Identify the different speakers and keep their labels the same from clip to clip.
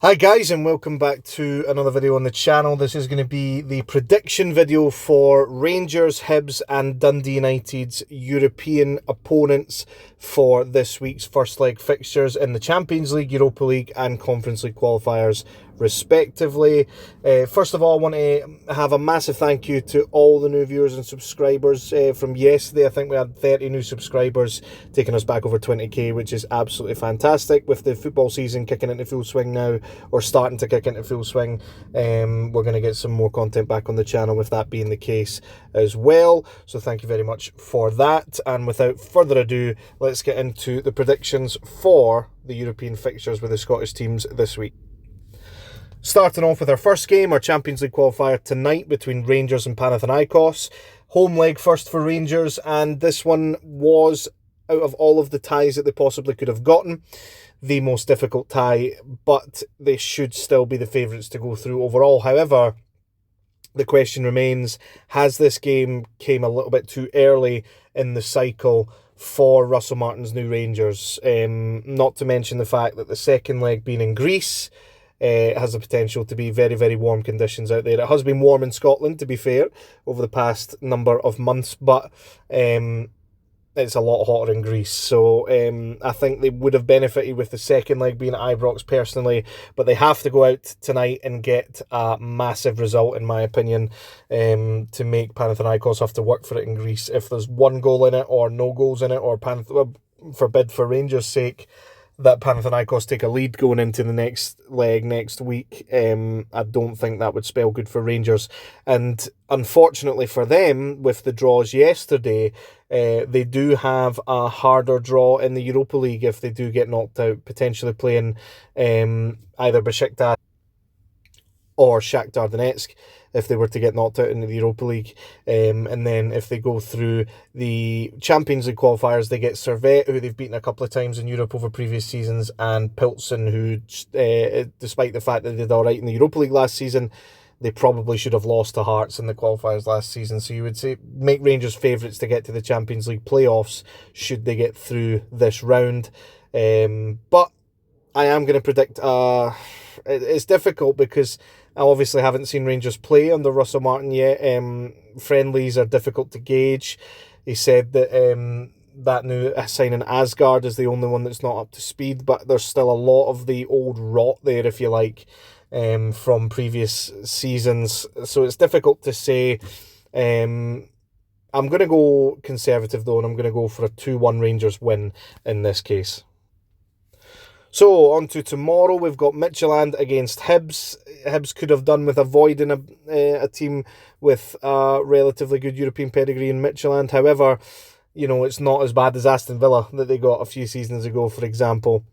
Speaker 1: Hi guys, and welcome back to another video on the channel. This is going to be the prediction video for Rangers, Hibs and Dundee United's European opponents for this week's first leg fixtures in the Champions League, Europa League and Conference League qualifiers respectively. First of all, I want to have a massive thank you to all the new viewers and subscribers from yesterday. I think we had 30 new subscribers, taking us back over 20k, which is absolutely fantastic. With the football season kicking into full swing now, or starting to kick into full swing, we're going to get some more content back on the channel with that being the case as well. So thank you very much for that. And without further ado, let's get into the predictions for the European fixtures with the Scottish teams this week. Starting off with our first game, our Champions League qualifier tonight between Rangers and Panathinaikos. Home leg first for Rangers, and this one was, out of all of the ties that they possibly could have gotten, the most difficult tie, but they should still be the favourites to go through overall. However, the question remains, has this game came a little bit too early in the cycle for Russell Martin's new Rangers? Not to mention the fact that the second leg being in Greece, has the potential to be very, very warm conditions out there. It has been warm in Scotland, to be fair, over the past number of months, but it's a lot hotter in Greece. So I think they would have benefited with the second leg being at Ibrox personally, but they have to go out tonight and get a massive result, in my opinion, to make Panathinaikos have to work for it in Greece. If there's one goal in it or no goals in it, or forbid for Rangers' sake, that Panathinaikos take a lead going into the next leg next week, I don't think that would spell good for Rangers. And unfortunately for them, with the draws yesterday, they do have a harder draw in the Europa League if they do get knocked out, potentially playing either Besiktas or Shakhtar Donetsk if they were to get knocked out in the Europa League. And then if they go through the Champions League qualifiers, they get Servette, who they've beaten a couple of times in Europe over previous seasons, and Pilsen, who, despite the fact that they did all right in the Europa League last season, they probably should have lost to Hearts in the qualifiers last season. So you would say make Rangers favourites to get to the Champions League playoffs should they get through this round. But I am going to predict... it's difficult because I obviously haven't seen Rangers play under Russell Martin yet. Friendlies are difficult to gauge. He said that that new signing Asgard is the only one that's not up to speed, but there's still a lot of the old rot there, if you like, from previous seasons. So it's difficult to say. I'm going to go conservative, though, and I'm going to go for a 2-1 Rangers win in this case. So, on to tomorrow, we've got Midtjylland against Hibs. Hibs could have done with avoiding a team with a relatively good European pedigree in Midtjylland. However, you know, it's not as bad as Aston Villa that they got a few seasons ago, for example.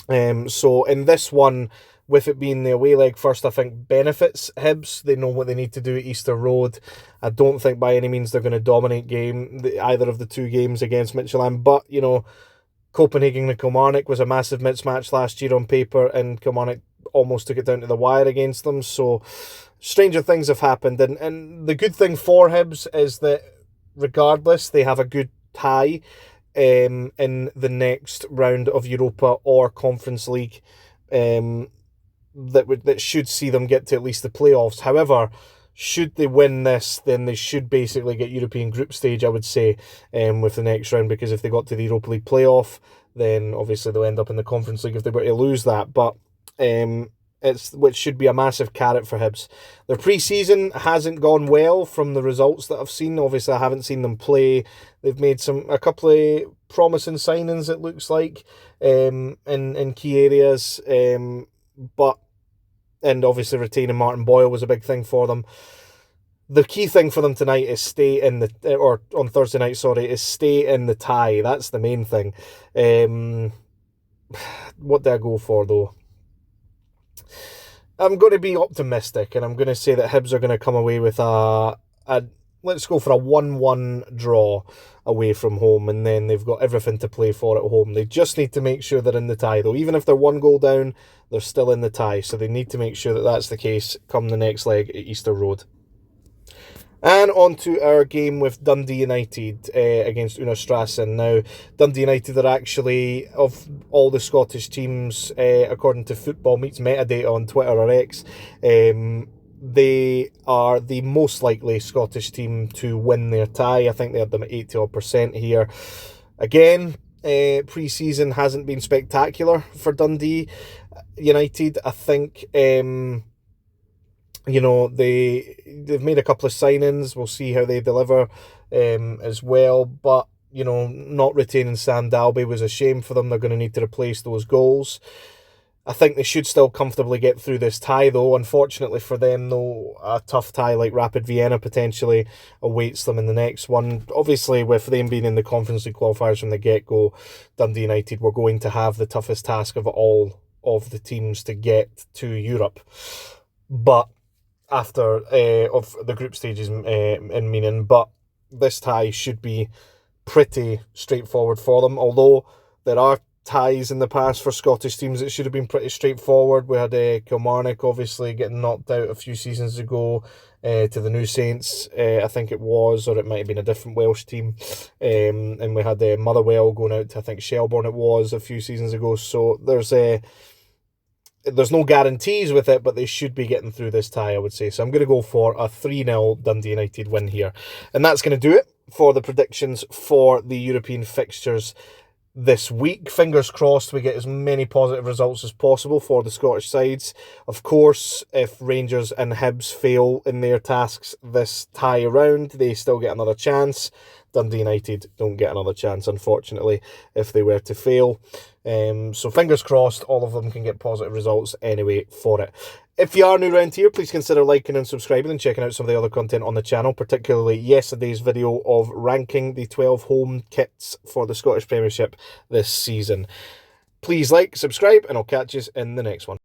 Speaker 1: So, in this one, with it being the away leg first, I think benefits Hibs. They know what they need to do at Easter Road. I don't think by any means they're going to dominate either of the two games against Midtjylland, but, you know, Copenhagen and Kilmarnock was a massive mismatch last year on paper, and Kilmarnock almost took it down to the wire against them. So stranger things have happened. And the good thing for Hibs is that regardless, they have a good tie in the next round of Europa or Conference League that should see them get to at least the playoffs. However, should they win this, then they should basically get European group stage, I would say, with the next round, because if they got to the Europa League playoff, then obviously they'll end up in the Conference League if they were to lose that. But which should be a massive carrot for Hibs. Their pre-season hasn't gone well from the results that I've seen. Obviously, I haven't seen them play. They've made a couple of promising signings, it looks like, in key areas, and obviously retaining Martin Boyle was a big thing for them. The key thing for them tonight is stay in on Thursday night, is stay in the tie. That's the main thing. What do I go for, though? I'm going to be optimistic, and I'm going to say that Hibs are going to come away with let's go for a 1-1 draw away from home, and then they've got everything to play for at home. They just need to make sure they're in the tie, though. Even if they're one goal down, they're still in the tie, so they need to make sure that that's the case come the next leg at Easter Road. And on to our game with Dundee United against Una Strassen. Now, Dundee United are actually, of all the Scottish teams, according to Football Meets Metadata on Twitter or X, they are the most likely Scottish team to win their tie. I think they had them at 80% here. Again, pre-season hasn't been spectacular for Dundee United. I think you know, they've made a couple of signings. We'll see how they deliver as well. But, you know, not retaining Sam Dalby was a shame for them. They're going to need to replace those goals. I think they should still comfortably get through this tie, though. Unfortunately for them, though, a tough tie like Rapid Vienna potentially awaits them in the next one. Obviously, with them being in the Conference League qualifiers from the get-go, Dundee United were going to have the toughest task of all of the teams to get to Europe. But after of the group stages in meaning, but this tie should be pretty straightforward for them, although there are ties in the past for Scottish teams that should have been pretty straightforward. We had Kilmarnock obviously getting knocked out a few seasons ago to the New Saints, I think it was, or it might have been a different Welsh team, and we had Motherwell going out to, I think, Shelbourne it was, a few seasons ago. So there's no guarantees with it, but they should be getting through this tie, I would say. So I'm going to go for a 3-0 Dundee United win here. And that's going to do it for the predictions for the European fixtures this week. Fingers crossed we get as many positive results as possible for the Scottish sides. Of course, if Rangers and Hibs fail in their tasks this tie round, they still get another chance. Dundee United don't get another chance, unfortunately, if they were to fail. So fingers crossed all of them can get positive results anyway for it. If you are new around here, please consider liking and subscribing and checking out some of the other content on the channel, particularly yesterday's video of ranking the 12 home kits for the Scottish Premiership this season. Please like, subscribe, and I'll catch you in the next one.